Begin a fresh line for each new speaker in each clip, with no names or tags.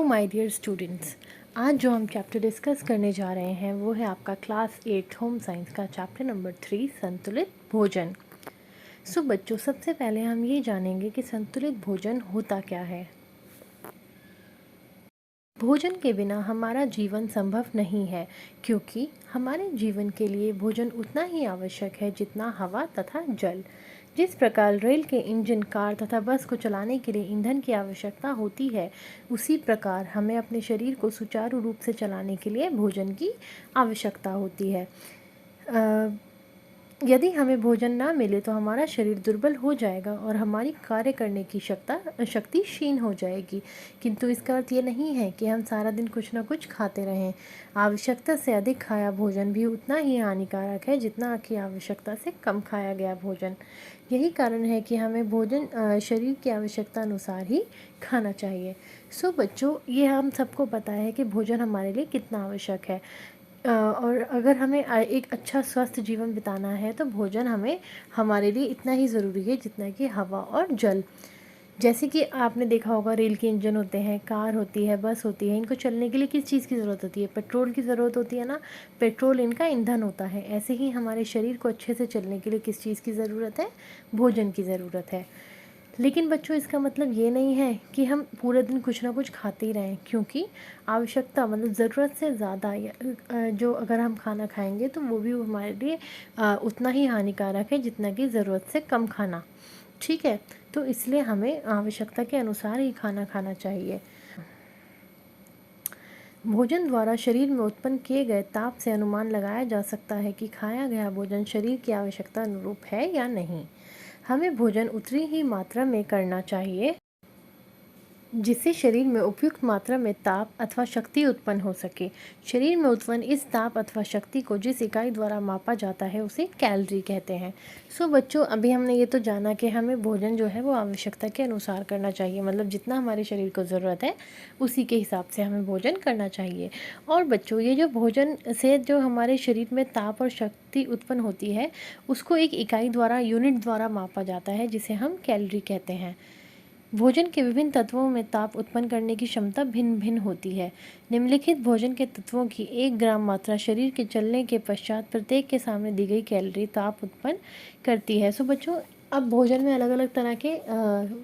My dear students, आज जो हम चैप्टर डिस्कस करने जा रहे हैं वो है आपका क्लास 8 होम साइंस का चैप्टर नंबर 3 संतुलित भोजन। सो बच्चों, सबसे पहले हम ये जानेंगे कि संतुलित भोजन होता क्या है। भोजन के बिना हमारा जीवन संभव नहीं है, क्योंकि हमारे जीवन के लिए भोजन उतना ही आवश्यक है जितना हवा तथा जल। जिस प्रकार रेल के इंजन, कार तथा बस को चलाने के लिए ईंधन की आवश्यकता होती है, उसी प्रकार हमें अपने शरीर को सुचारू रूप से चलाने के लिए भोजन की आवश्यकता होती है। यदि हमें भोजन ना मिले तो हमारा शरीर दुर्बल हो जाएगा और हमारी कार्य करने की शक्ति क्षीण हो जाएगी। किंतु इसका अर्थ ये नहीं है कि हम सारा दिन कुछ ना कुछ खाते रहें। आवश्यकता से अधिक खाया भोजन भी उतना ही हानिकारक है जितना कि आवश्यकता से कम खाया गया भोजन। यही कारण है कि हमें भोजन शरीर की आवश्यकता अनुसार ही खाना चाहिए। सो बच्चों, ये हम सबको पता है कि भोजन हमारे लिए कितना आवश्यक है। और अगर हमें एक अच्छा स्वस्थ जीवन बिताना है तो भोजन हमारे लिए इतना ही ज़रूरी है जितना कि हवा और जल। जैसे कि आपने देखा होगा, रेल के इंजन होते हैं, कार होती है, बस होती है, इनको चलने के लिए किस चीज़ की ज़रूरत होती है? पेट्रोल की ज़रूरत होती है ना। पेट्रोल इनका ईंधन होता है। ऐसे ही हमारे शरीर को अच्छे से चलने के लिए किस चीज़ की ज़रूरत है? भोजन की ज़रूरत है। लेकिन बच्चों, इसका मतलब ये नहीं है कि हम पूरे दिन कुछ ना कुछ खाते ही रहें, क्योंकि आवश्यकता मतलब ज़रूरत से ज़्यादा जो अगर हम खाना खाएंगे तो वो भी हमारे लिए उतना ही हानिकारक है जितना कि ज़रूरत से कम खाना। ठीक है, तो इसलिए हमें आवश्यकता के अनुसार ही खाना खाना चाहिए। भोजन द्वारा शरीर में उत्पन्न किए गए ताप से अनुमान लगाया जा सकता है कि खाया गया भोजन शरीर की आवश्यकता अनुरूप है या नहीं। हमें भोजन उतनी ही मात्रा में करना चाहिए जिससे शरीर में उपयुक्त मात्रा में ताप अथवा शक्ति उत्पन्न हो सके। शरीर में उत्पन्न इस ताप अथवा शक्ति को जिस इकाई द्वारा मापा जाता है उसे कैलोरी कहते हैं। सो बच्चों, अभी हमने ये तो जाना कि हमें भोजन जो है वो आवश्यकता के अनुसार करना चाहिए, मतलब जितना हमारे शरीर को ज़रूरत है उसी के हिसाब से हमें भोजन करना चाहिए। और बच्चों, ये जो भोजन से जो हमारे शरीर में ताप और शक्ति उत्पन्न होती है उसको एक इकाई द्वारा, यूनिट द्वारा मापा जाता है, जिसे हम कैलोरी कहते हैं। भोजन के विभिन्न तत्वों में ताप उत्पन्न करने की क्षमता भिन्न भिन्न होती है। निम्नलिखित भोजन के तत्वों की 1 ग्राम मात्रा शरीर के चलने के पश्चात प्रत्येक के सामने दी गई कैलोरी ताप उत्पन्न करती है। सो बच्चों, अब भोजन में अलग अलग तरह के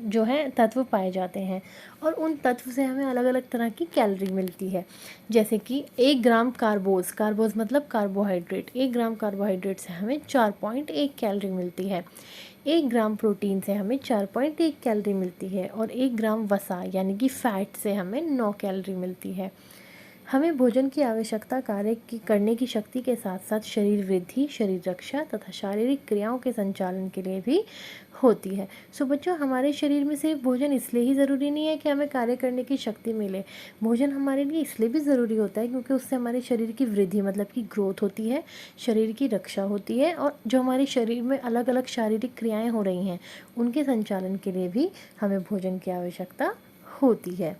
जो है तत्व पाए जाते हैं और उन तत्व से हमें अलग अलग तरह की कैलोरी मिलती है। जैसे कि 1 ग्राम कार्बोज मतलब कार्बोहाइड्रेट। 1 ग्राम कार्बोहाइड्रेट से हमें 4.1 कैलोरी मिलती है। 1 ग्राम प्रोटीन से हमें 4.1 कैलोरी मिलती है और 1 ग्राम वसा यानी कि फैट से हमें 9 कैलोरी मिलती है। हमें भोजन की आवश्यकता कार्य की करने की शक्ति के साथ साथ शरीर वृद्धि, शरीर रक्षा तथा शारीरिक क्रियाओं के संचालन के लिए भी होती है। सो बच्चों, हमारे शरीर में सिर्फ भोजन इसलिए ही ज़रूरी नहीं है कि हमें कार्य करने की शक्ति मिले। भोजन हमारे लिए इसलिए भी ज़रूरी होता है क्योंकि उससे हमारे शरीर की वृद्धि मतलब कि ग्रोथ होती है, शरीर की रक्षा होती है और जो हमारे शरीर में अलग अलग शारीरिक क्रियाएँ हो रही हैं उनके संचालन के लिए भी हमें भोजन की आवश्यकता होती है।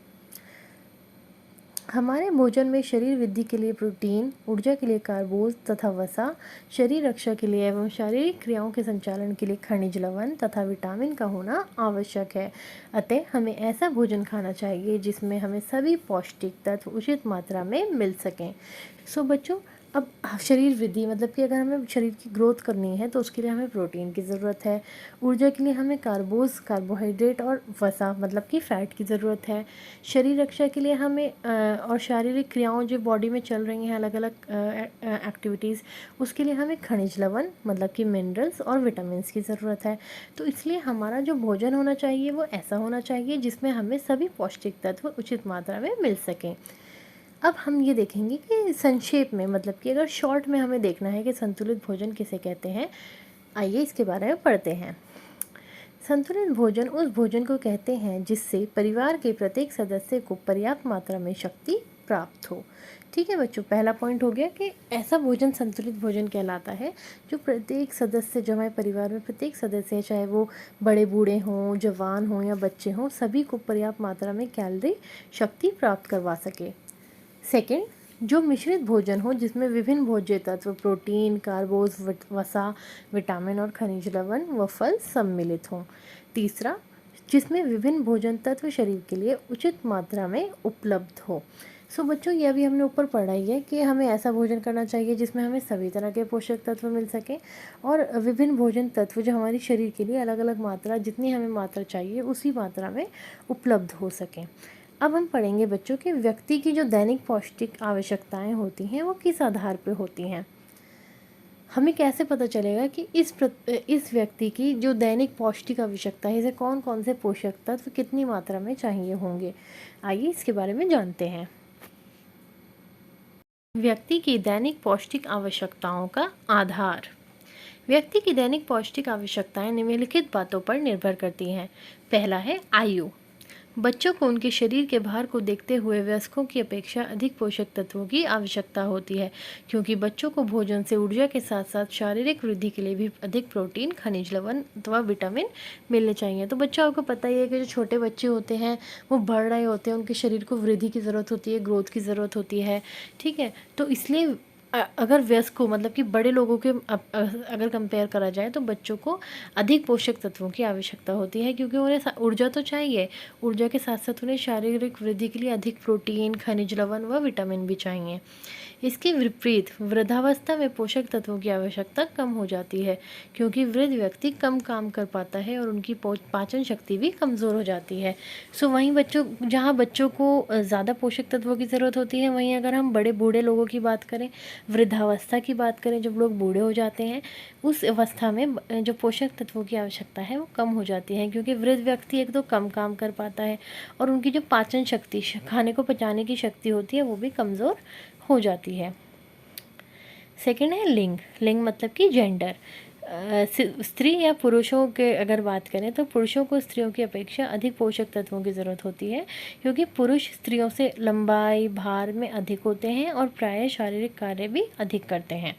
हमारे भोजन में शरीर वृद्धि के लिए प्रोटीन, ऊर्जा के लिए कार्बोज तथा वसा, शरीर रक्षा के लिए एवं शारीरिक क्रियाओं के संचालन के लिए खनिज लवण तथा विटामिन का होना आवश्यक है। अतः हमें ऐसा भोजन खाना चाहिए जिसमें हमें सभी पौष्टिक तत्व उचित मात्रा में मिल सकें। सो बच्चों, अब शरीर वृद्धि मतलब कि अगर हमें शरीर की ग्रोथ करनी है तो उसके लिए हमें प्रोटीन की ज़रूरत है। ऊर्जा के लिए हमें कार्बोहाइड्रेट और वसा मतलब कि फ़ैट की ज़रूरत है। शरीर रक्षा के लिए हमें और शारीरिक क्रियाओं जो बॉडी में चल रही हैं अलग अलग एक्टिविटीज़, उसके लिए हमें खनिज लवण मतलब कि मिनरल्स और विटामिन्स की ज़रूरत है। तो इसलिए हमारा जो भोजन होना चाहिए वो ऐसा होना चाहिए जिसमें हमें सभी पौष्टिक तत्व उचित मात्रा में मिल सकें। अब हम ये देखेंगे कि संक्षेप में मतलब कि अगर शॉर्ट में हमें देखना है कि संतुलित भोजन किसे कहते हैं, आइए इसके बारे में पढ़ते हैं। संतुलित भोजन उस भोजन को कहते हैं जिससे परिवार के प्रत्येक सदस्य को पर्याप्त मात्रा में शक्ति प्राप्त हो। ठीक है बच्चों, पहला पॉइंट हो गया कि ऐसा भोजन संतुलित भोजन कहलाता है जो प्रत्येक सदस्य, जो हमारे परिवार में प्रत्येक सदस्य है, चाहे वो बड़े बूढ़े हों, जवान हों या बच्चे हों, सभी को पर्याप्त मात्रा में कैलोरी शक्ति प्राप्त करवा सके। सेकंड, जो मिश्रित भोजन हो जिसमें विभिन्न भोज्य तत्व, प्रोटीन, कार्बोज, वसा, विटामिन और खनिज लवण व फल सम्मिलित हों। तीसरा, जिसमें विभिन्न भोजन तत्व शरीर के लिए उचित मात्रा में उपलब्ध हो। सो बच्चों, ये अभी हमने ऊपर पढ़ा ही है कि हमें ऐसा भोजन करना चाहिए जिसमें हमें सभी तरह के पोषक तत्व मिल सकें और विभिन्न भोजन तत्व जो हमारे शरीर के लिए अलग अलग मात्रा, जितनी हमें मात्रा चाहिए उसी मात्रा में उपलब्ध हो सकें। अब हम पढ़ेंगे बच्चों कि व्यक्ति की जो दैनिक पौष्टिक आवश्यकताएं होती हैं वो किस आधार पर होती हैं। हमें कैसे पता चलेगा कि इस व्यक्ति की जो दैनिक पौष्टिक आवश्यकता है, इसे कौन कौन से पोषक तत्व कितनी मात्रा में चाहिए होंगे। आइए इसके बारे में जानते हैं। व्यक्ति की दैनिक पौष्टिक आवश्यकताओं का आधार। व्यक्ति की दैनिक पौष्टिक आवश्यकताएं निम्नलिखित बातों पर निर्भर करती हैं। पहला है आयु। बच्चों को उनके शरीर के भार को देखते हुए वयस्कों की अपेक्षा अधिक पोषक तत्वों की आवश्यकता होती है, क्योंकि बच्चों को भोजन से ऊर्जा के साथ साथ शारीरिक वृद्धि के लिए भी अधिक प्रोटीन, खनिज लवण अथवा विटामिन मिलने चाहिए। तो बच्चों, आपको पता ही है कि जो छोटे बच्चे होते हैं वो बढ़ रहे होते हैं, उनके शरीर को वृद्धि की ज़रूरत होती है, ग्रोथ की ज़रूरत होती है। ठीक है, तो इसलिए अगर वयस्क को, मतलब कि बड़े लोगों के अगर कंपेयर करा जाए तो बच्चों को अधिक पोषक तत्वों की आवश्यकता होती है, क्योंकि उन्हें ऊर्जा तो चाहिए, ऊर्जा के साथ साथ उन्हें शारीरिक वृद्धि के लिए अधिक प्रोटीन, खनिज लवण व विटामिन भी चाहिए। इसके विपरीत वृद्धावस्था में पोषक तत्वों की आवश्यकता कम हो जाती है, क्योंकि वृद्ध व्यक्ति कम काम कर पाता है और उनकी पाचन शक्ति भी कमज़ोर हो जाती है। सो वहीं जहाँ बच्चों को ज़्यादा पोषक तत्वों की ज़रूरत होती है, वहीं अगर हम बड़े बूढ़े लोगों की बात करें, वृद्धावस्था की बात करें, जब लोग बूढ़े हो जाते हैं, उस अवस्था में जो पोषक तत्वों की आवश्यकता है वो कम हो जाती है, क्योंकि वृद्ध व्यक्ति एक तो कम काम कर पाता है और उनकी जो पाचन शक्ति, खाने को पचाने की शक्ति होती है, वो भी कमज़ोर हो जाती है। सेकंड है लिंग। लिंग मतलब कि जेंडर। स्त्री या पुरुषों के अगर बात करें तो पुरुषों को स्त्रियों की अपेक्षा अधिक पोषक तत्वों की ज़रूरत होती है, क्योंकि पुरुष स्त्रियों से लंबाई, भार में अधिक होते हैं और प्रायः शारीरिक कार्य भी अधिक करते हैं।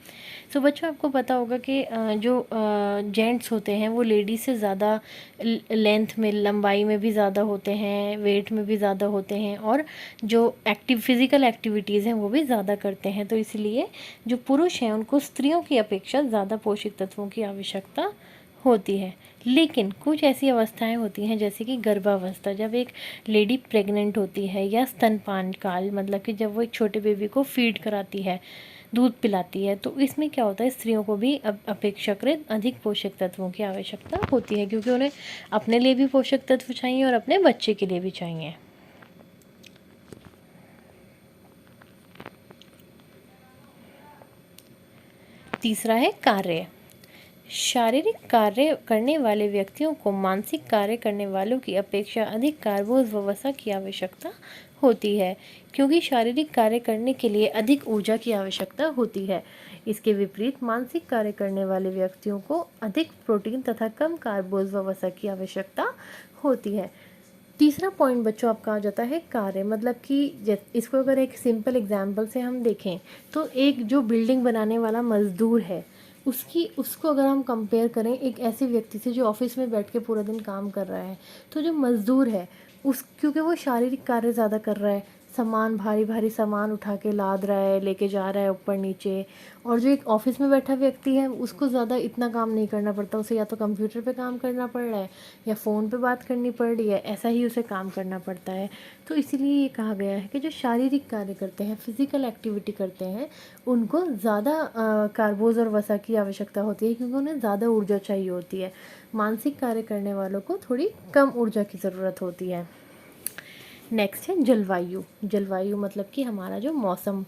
सो बच्चों, आपको पता होगा कि जो जेंट्स होते हैं वो लेडीज़ से ज़्यादा लेंथ में, लंबाई में भी ज़्यादा होते हैं, वेट में भी ज़्यादा होते हैं और जो फिज़िकल एक्टिविटीज़ हैं वो भी ज़्यादा करते हैं। तो इसलिए जो पुरुष हैं उनको स्त्रियों की अपेक्षा ज़्यादा पोषक तत्वों की आवश्यकता होती है। लेकिन कुछ ऐसी अवस्थाएं होती हैं जैसे कि गर्भावस्था, जब एक लेडी प्रेग्नेंट होती है, या स्तनपान काल, मतलब कि जब वो एक छोटे बेबी को फीड कराती है, दूध पिलाती है, तो इसमें क्या होता है, स्त्रियों को भी अपेक्षाकृत अधिक पोषक तत्वों की आवश्यकता होती है, क्योंकि उन्हें अपने लिए भी पोषक तत्व चाहिए और अपने बच्चे के लिए भी चाहिए। तीसरा है कार्य। शारीरिक कार्य करने वाले व्यक्तियों को मानसिक कार्य करने वालों की अपेक्षा अधिक कार्बोज व वसा की आवश्यकता होती है, क्योंकि शारीरिक कार्य करने के लिए अधिक ऊर्जा की आवश्यकता होती है। इसके विपरीत मानसिक कार्य करने वाले व्यक्तियों को अधिक प्रोटीन तथा कम कार्बोज व वसा की आवश्यकता होती है। तीसरा पॉइंट बच्चों आपका आ जाता है कार्य, मतलब कि इसको अगर एक सिंपल एग्जाम्पल से हम देखें तो एक जो बिल्डिंग बनाने वाला मज़दूर है, उसको अगर हम कंपेयर करें एक ऐसे व्यक्ति से जो ऑफिस में बैठ के पूरा दिन काम कर रहा है, तो जो मज़दूर है क्योंकि वो शारीरिक कार्य ज़्यादा कर रहा है, सामान, भारी भारी सामान उठा के लाद रहा है, लेके जा रहा है ऊपर नीचे, और जो एक ऑफिस में बैठा व्यक्ति है उसको ज़्यादा इतना काम नहीं करना पड़ता, उसे या तो कंप्यूटर पे काम करना पड़ रहा है या फ़ोन पे बात करनी पड़ रही है, ऐसा ही उसे काम करना पड़ता है। तो इसीलिए ये कहा गया है कि जो शारीरिक कार्य करते हैं, फिज़िकल एक्टिविटी करते हैं, उनको ज़्यादा कार्बोज और वसा की आवश्यकता होती है, क्योंकि उन्हें ज़्यादा ऊर्जा चाहिए होती है। मानसिक कार्य करने वालों को थोड़ी कम ऊर्जा की ज़रूरत होती है। नेक्स्ट है जलवायु। जलवायु मतलब कि हमारा जो मौसम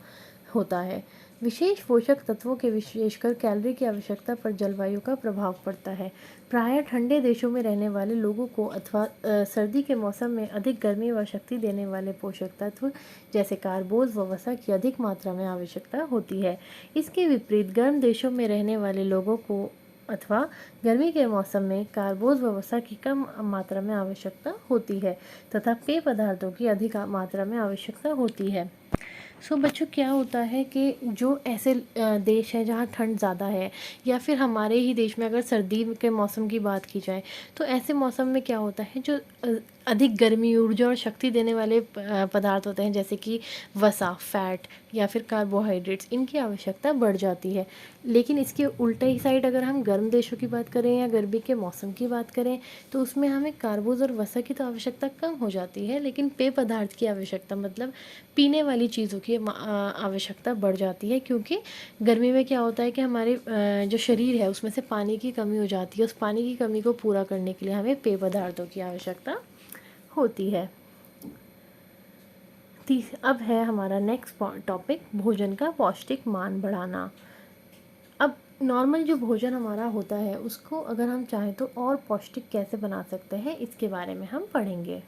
होता है, विशेष पोषक तत्वों के विशेषकर कैलोरी की आवश्यकता पर जलवायु का प्रभाव पड़ता है। प्रायः ठंडे देशों में रहने वाले लोगों को अथवा सर्दी के मौसम में अधिक गर्मी व शक्ति देने वाले पोषक तत्व जैसे कार्बोज व वसा की अधिक मात्रा में आवश्यकता होती है। इसके विपरीत गर्म देशों में रहने वाले लोगों को अथवा गर्मी के मौसम में कार्बोज व वसा की कम मात्रा में आवश्यकता होती है तथा पेय पदार्थों की अधिक मात्रा में आवश्यकता होती है। सो बच्चों, क्या होता है कि जो ऐसे देश है जहाँ ठंड ज़्यादा है, या फिर हमारे ही देश में अगर सर्दी के मौसम की बात की जाए, तो ऐसे मौसम में क्या होता है, जो अधिक गर्मी, ऊर्जा और शक्ति देने वाले पदार्थ होते हैं, जैसे कि वसा, फैट या फिर कार्बोहाइड्रेट्स, इनकी आवश्यकता बढ़ जाती है। लेकिन इसके उल्टे ही साइड अगर हम गर्म देशों की बात करें या गर्मी के मौसम की बात करें, तो उसमें हमें कार्बोज और वसा की तो आवश्यकता कम हो जाती है, लेकिन पेय पदार्थ की आवश्यकता, मतलब पीने वाली चीज़ों की आवश्यकता बढ़ जाती है। क्योंकि गर्मी में क्या होता है कि हमारे जो शरीर है उसमें से पानी की कमी हो जाती है। उस पानी की कमी को पूरा करने के लिए हमें पेय पदार्थों की आवश्यकता होती है। अब है हमारा नेक्स्ट टॉपिक, भोजन का पौष्टिक मान बढ़ाना। अब नॉर्मल जो भोजन हमारा होता है उसको अगर हम चाहें तो और पौष्टिक कैसे बना सकते हैं, इसके बारे में हम पढ़ेंगे।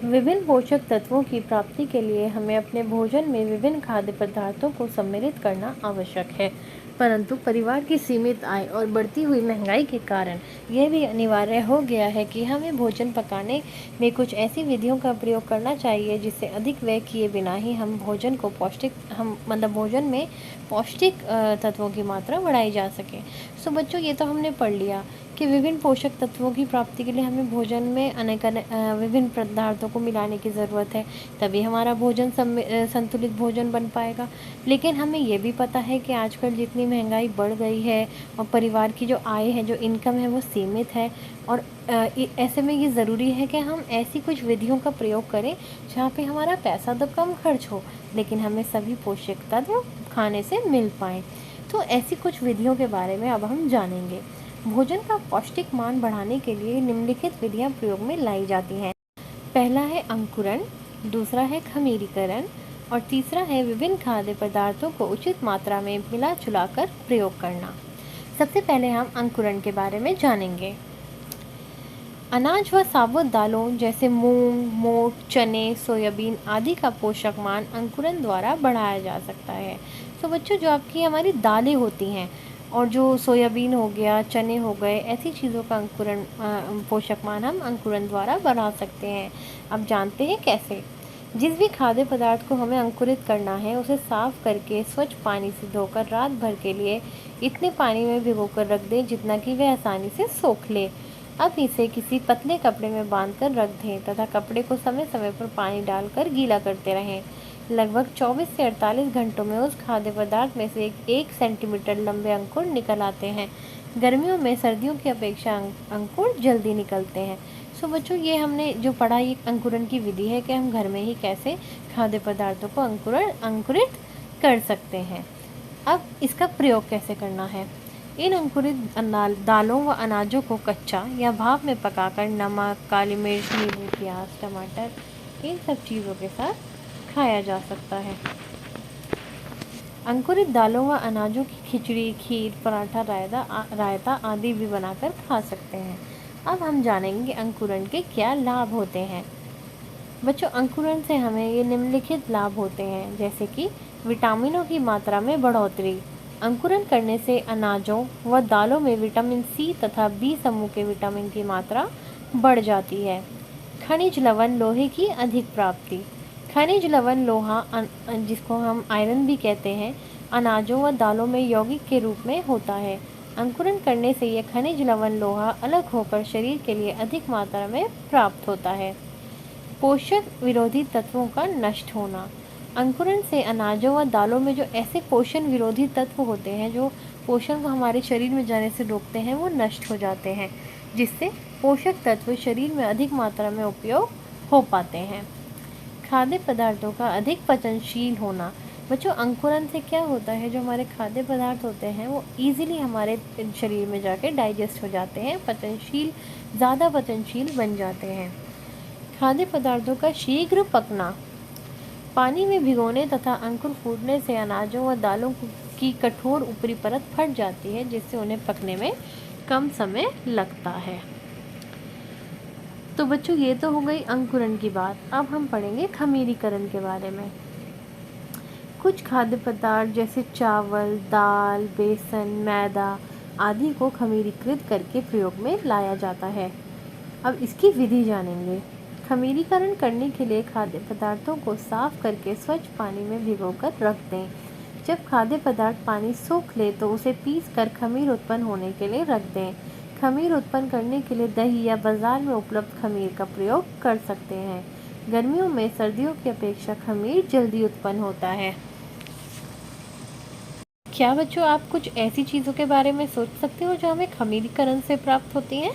विभिन्न पोषक तत्वों की प्राप्ति के लिए हमें अपने भोजन में विभिन्न खाद्य पदार्थों को सम्मिलित करना आवश्यक है, परंतु परिवार की सीमित आय और बढ़ती हुई महंगाई के कारण यह भी अनिवार्य हो गया है कि हमें भोजन पकाने में कुछ ऐसी विधियों का प्रयोग करना चाहिए जिससे अधिक व्यय किए बिना ही हम भोजन को भोजन में पौष्टिक तत्वों की मात्रा बढ़ाई जा सके। सो बच्चों, ये तो हमने पढ़ लिया कि विभिन्न पोषक तत्वों की प्राप्ति के लिए हमें भोजन में विभिन्न पदार्थों को मिलाने की ज़रूरत है, तभी हमारा भोजन संतुलित भोजन बन पाएगा। लेकिन हमें ये भी पता है कि आजकल जितनी महंगाई बढ़ गई है और परिवार की जो आय है, जो इनकम है, वो सीमित है, और ऐसे में ये ज़रूरी है कि हम ऐसी कुछ विधियों का प्रयोग करें जहाँ पे हमारा पैसा तो कम खर्च हो, लेकिन हमें सभी पोषक तत्व खाने से मिल पाएँ। तो ऐसी कुछ विधियों के बारे में अब हम जानेंगे। भोजन का पौष्टिक मान बढ़ाने के लिए निम्नलिखित विधियां प्रयोग में लाई जाती हैं। पहला है अंकुरण, दूसरा है खमीरीकरण और तीसरा है विभिन्न खाद्य पदार्थों को उचित मात्रा में मिला जुला कर प्रयोग करना। सबसे पहले हम अंकुरण के बारे में जानेंगे। अनाज व साबुत दालों जैसे मूंग, मोठ, चने, सोयाबीन आदि का पोषक मान अंकुरण द्वारा बढ़ाया जा सकता है। तो बच्चों, जो आपकी हमारी दालें होती हैं और जो सोयाबीन हो गया, चने हो गए, ऐसी चीज़ों का अंकुरण पोषक मान हम अंकुरण द्वारा बढ़ा सकते हैं। अब जानते हैं कैसे। जिस भी खाद्य पदार्थ को हमें अंकुरित करना है उसे साफ करके स्वच्छ पानी से धोकर रात भर के लिए इतने पानी में भिगोकर रख दें जितना कि वह आसानी से सोख ले। अब इसे किसी पतले कपड़े में बांधकर रख दें तथा कपड़े को समय समय पर पानी डालकर गीला करते रहें। लगभग 24 से 48 घंटों में उस खाद्य पदार्थ में से 1 सेंटीमीटर लंबे अंकुर निकल आते हैं। गर्मियों में सर्दियों की अपेक्षा अंकुर जल्दी निकलते हैं। सो बच्चों, ये हमने जो पढ़ा, ये अंकुरण की विधि है कि हम घर में ही कैसे खाद्य पदार्थों को अंकुरित कर सकते हैं। अब इसका प्रयोग कैसे करना है। इन अंकुरित दालों व अनाजों को कच्चा या भाप में पकाकर नमक, काली मिर्च, नींबू, प्याज, टमाटर, इन सब चीज़ों के साथ खाया जा सकता है। अंकुरित दालों व अनाजों की खिचड़ी, खीर, पराठा, रायता आदि भी बनाकर खा सकते हैं। अब हम जानेंगे अंकुरण के क्या लाभ होते हैं। बच्चों, अंकुरण से हमें ये निम्नलिखित लाभ होते हैं, जैसे कि विटामिनों की मात्रा में बढ़ोतरी। अंकुरण करने से अनाजों व दालों में विटामिन सी तथा बी समूह के विटामिन की मात्रा बढ़ जाती है। खनिज लवण, लोहे की अधिक प्राप्ति। खनिज लवण लोहा, जिसको हम आयरन भी कहते हैं, अनाजों व दालों में यौगिक के रूप में होता है। अंकुरण करने से यह खनिज लवण लोहा अलग होकर शरीर के लिए अधिक मात्रा में प्राप्त होता है। पोषक विरोधी तत्वों का नष्ट होना। अंकुरण से अनाजों व दालों में जो ऐसे पोषण विरोधी तत्व होते हैं जो पोषण को हमारे शरीर में जाने से रोकते हैं, वो नष्ट हो जाते हैं, जिससे पोषक तत्व शरीर में अधिक मात्रा में उपयोग हो पाते हैं। खाद्य पदार्थों का अधिक पचनशील होना। बच्चों, अंकुरण से क्या होता है, जो हमारे खाद्य पदार्थ होते हैं वो इजीली हमारे शरीर में जाके डाइजेस्ट हो जाते हैं, ज़्यादा पचनशील बन जाते हैं। खाद्य पदार्थों का शीघ्र पकना। पानी में भिगोने तथा अंकुर फूटने से अनाजों व दालों की कठोर ऊपरी परत फट जाती है, जिससे उन्हें पकने में कम समय लगता है। तो बच्चों, ये तो हो गई अंकुरण की बात। अब हम पढ़ेंगे खमीरीकरण के बारे में। कुछ खाद्य पदार्थ जैसे चावल, दाल, बेसन, मैदा आदि को खमीरीकृत करके प्रयोग में लाया जाता है। अब इसकी विधि जानेंगे। खमीरीकरण करने के लिए खाद्य पदार्थों को साफ करके स्वच्छ पानी में भिगोकर रख दें। जब खाद्य पदार्थ पानी सोख ले तो उसे पीस कर खमीर उत्पन्न होने के लिए रख दें। खमीर उत्पन्न करने के लिए दही या बाजार में उपलब्ध खमीर का प्रयोग कर सकते हैं। गर्मियों में सर्दियों की अपेक्षा खमीर जल्दी उत्पन्न होता है। क्या बच्चों, आप कुछ ऐसी चीज़ों के बारे में सोच सकते हो जो हमें खमीरीकरण से प्राप्त होती हैं?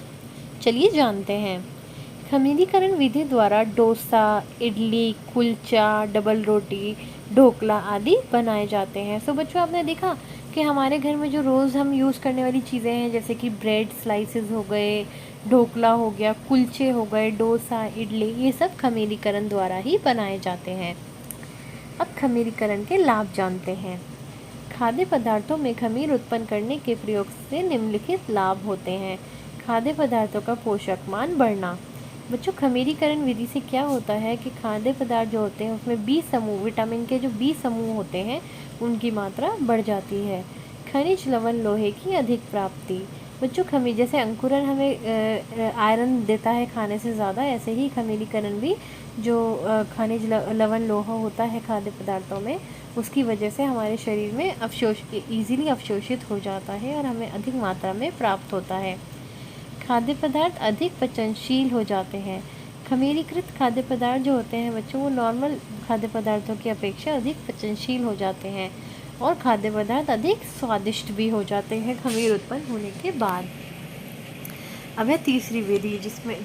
चलिए जानते हैं। खमीरीकरण विधि द्वारा डोसा, इडली, कुलचा, डबल रोटी, ढोकला आदि बनाए जाते हैं। सो बच्चों, आपने देखा कि हमारे घर में जो रोज़ हम यूज़ करने वाली चीज़ें हैं, जैसे कि ब्रेड स्लाइसेस हो गए, ढोकला हो गया, कुलचे हो गए, डोसा, इडली, ये सब खमीरीकरण द्वारा ही बनाए जाते हैं। अब खमीरीकरण के लाभ जानते हैं। खाद्य पदार्थों में खमीर उत्पन्न करने के प्रयोग से निम्नलिखित लाभ होते हैं। खाद्य पदार्थों का पोषक मान बढ़ना। बच्चों, खमीरीकरण विधि से क्या होता है कि खाद्य पदार्थ जो होते हैं उसमें बी समूह, विटामिन के जो बी समूह होते हैं उनकी मात्रा बढ़ जाती है। खनिज लवण लोहे की अधिक प्राप्ति। बच्चों, खमीर जैसे अंकुरन हमें आयरन देता है खाने से ज़्यादा, ऐसे ही खमीरीकरण भी जो खनिज लवण लोहा होता है खाद्य पदार्थों में, उसकी वजह से हमारे शरीर में ईज़िली अवशोषित हो जाता है और हमें अधिक मात्रा में प्राप्त होता है। खाद्य पदार्थ अधिक पचनशील हो जाते हैं। खमीरीकृत खाद्य पदार्थ जो होते हैं बच्चों, वो नॉर्मल खाद्य पदार्थों की अपेक्षा अधिक पचनशील हो जाते हैं और खाद्य पदार्थ अधिक स्वादिष्ट भी हो जाते हैं खमीर उत्पन्न होने के बाद। अब है तीसरी विधि,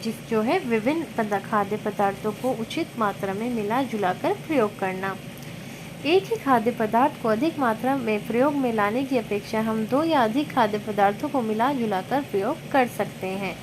जिस जो है विभिन्न खाद्य पदार्थों को उचित मात्रा में मिला जुला कर प्रयोग करना। एक ही खाद्य पदार्थ को अधिक मात्रा में प्रयोग में लाने की अपेक्षा हम 2 या अधिक खाद्य पदार्थों को मिला जुला कर प्रयोग कर सकते हैं।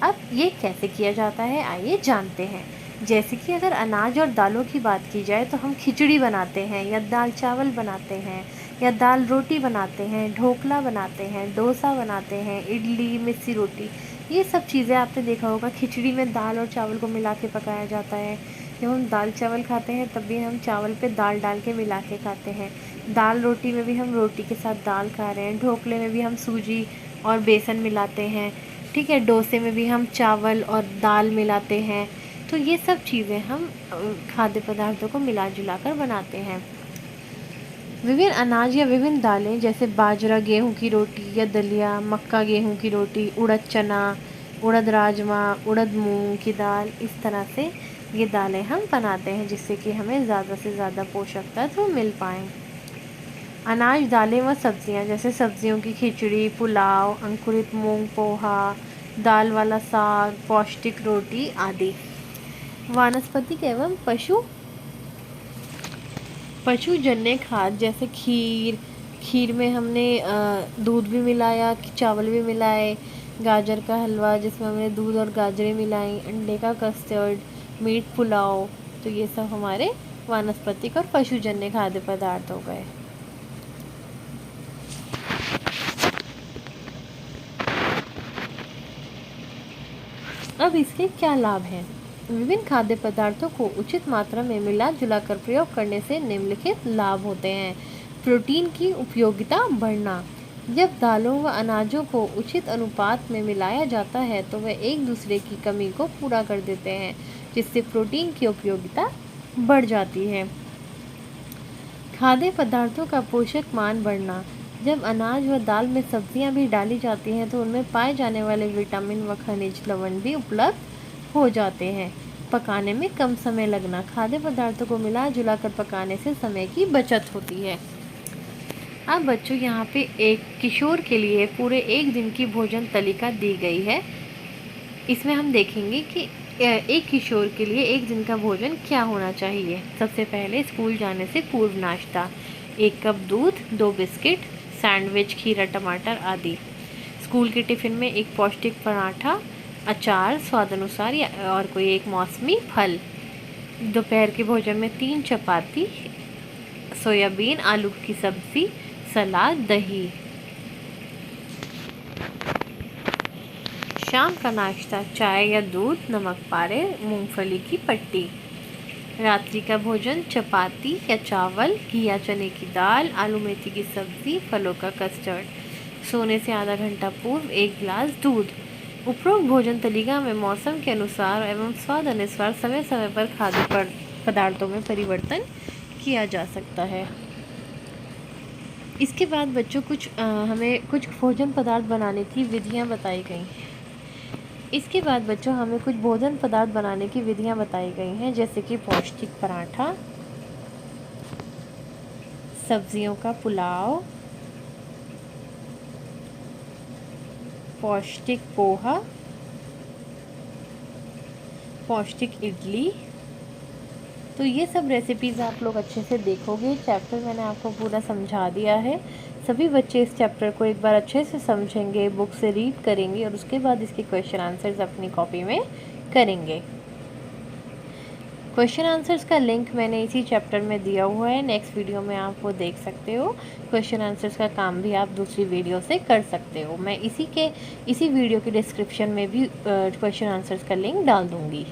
अब ये कैसे किया जाता है, आइए जानते हैं। जैसे कि अगर अनाज और दालों की बात की जाए तो हम खिचड़ी बनाते हैं या दाल चावल बनाते हैं या दाल रोटी बनाते हैं, ढोकला बनाते हैं, डोसा बनाते हैं, इडली, मिस्सी रोटी, ये सब चीज़ें आपने देखा होगा। खिचड़ी में दाल और चावल को मिला के पकाया जाता है। जब हम दाल चावल खाते हैं तब भी हम चावल पे दाल डाल के मिला के खाते हैं। दाल रोटी में भी हम रोटी के साथ दाल खा रहे हैं। ढोकले में भी हम सूजी और बेसन मिलाते हैं, ठीक है। डोसे में भी हम चावल और दाल मिलाते हैं। तो ये सब चीज़ें हम खाद्य पदार्थों को मिला जुला कर बनाते हैं। विभिन्न अनाज या विभिन्न दालें जैसे बाजरा गेहूं की रोटी या दलिया, मक्का गेहूं की रोटी, उड़द चना, उड़द राजमा, उड़द मूंग की दाल, इस तरह से ये दालें हम बनाते हैं जिससे कि हमें ज़्यादा से ज़्यादा पोषक तत्व मिल पाएँ। अनाज, दालें व सब्जियां जैसे सब्जियों की खिचड़ी, पुलाव, अंकुरित मूंग, पोहा, दाल वाला साग, पौष्टिक रोटी आदि। वानस्पतिक एवं पशुजन्य खाद्य जैसे खीर में हमने दूध भी मिलाया, चावल भी मिलाए, गाजर का हलवा जिसमें हमने दूध और गाजरें मिलाई, अंडे का कस्टर्ड, मीट पुलाव, तो ये सब हमारे वानस्पतिक और पशुजन्य खाद्य पदार्थ हो गए। अब इसके क्या लाभ हैं? विभिन्न खाद्य पदार्थों को उचित मात्रा में मिला जुला कर प्रयोग करने से निम्नलिखित लाभ होते हैं। प्रोटीन की उपयोगिता बढ़ना। जब दालों व अनाजों को उचित अनुपात में मिलाया जाता है तो वे एक दूसरे की कमी को पूरा कर देते हैं, जिससे प्रोटीन की उपयोगिता बढ़ जाती है। खाद्य पदार्थों का पोषक मान बढ़ना। जब अनाज व दाल में सब्जियां भी डाली जाती हैं तो उनमें पाए जाने वाले विटामिन व खनिज लवण भी उपलब्ध हो जाते हैं। पकाने में कम समय लगना। खाद्य पदार्थों को मिला जुला कर पकाने से समय की बचत होती है। अब बच्चों, यहाँ पे एक किशोर के लिए पूरे एक दिन की भोजन तालिका दी गई है। इसमें हम देखेंगे कि एक किशोर के लिए एक दिन का भोजन क्या होना चाहिए। सबसे पहले स्कूल जाने से पूर्व नाश्ता, 1 कप दूध, 2 बिस्किट, सैंडविच, खीरा, टमाटर आदि। स्कूल के टिफ़िन में एक पौष्टिक पराठा, अचार स्वाद अनुसार या और कोई एक मौसमी फल। दोपहर के भोजन में 3 चपाती, सोयाबीन, आलू की सब्ज़ी, सलाद, दही। शाम का नाश्ता, चाय या दूध, नमक पारे, मूंगफली की पट्टी। रात्रि का भोजन, चपाती या चावल, घी या चने की दाल, आलू मेथी की सब्ज़ी, फलों का कस्टर्ड। सोने से आधा घंटा पूर्व 1 गिलास दूध। उपरोक्त भोजन तालिका में मौसम के अनुसार एवं स्वाद अनुसार समय समय पर खाद्य पदार्थों में परिवर्तन किया जा सकता है। इसके बाद बच्चों हमें कुछ भोजन पदार्थ बनाने की विधियाँ बताई गई। इसके बाद बच्चों हमें कुछ भोजन पदार्थ बनाने की विधियाँ बताई गई हैं, जैसे कि पौष्टिक पराठा, सब्जियों का पुलाव, पौष्टिक पोहा, पौष्टिक इडली। तो ये सब रेसिपीज़ आप लोग अच्छे से देखोगे। चैप्टर मैंने आपको पूरा समझा दिया है। सभी बच्चे इस चैप्टर को एक बार अच्छे से समझेंगे, बुक से रीड करेंगे और उसके बाद इसके क्वेश्चन आंसर्स अपनी कॉपी में करेंगे। क्वेश्चन आंसर्स का लिंक मैंने इसी चैप्टर में दिया हुआ है, नेक्स्ट वीडियो में आप वो देख सकते हो। क्वेश्चन आंसर्स का काम भी आप दूसरी वीडियो से कर सकते हो। मैं इसी वीडियो के डिस्क्रिप्शन में भी क्वेश्चन आंसर्स का लिंक डाल दूँगी।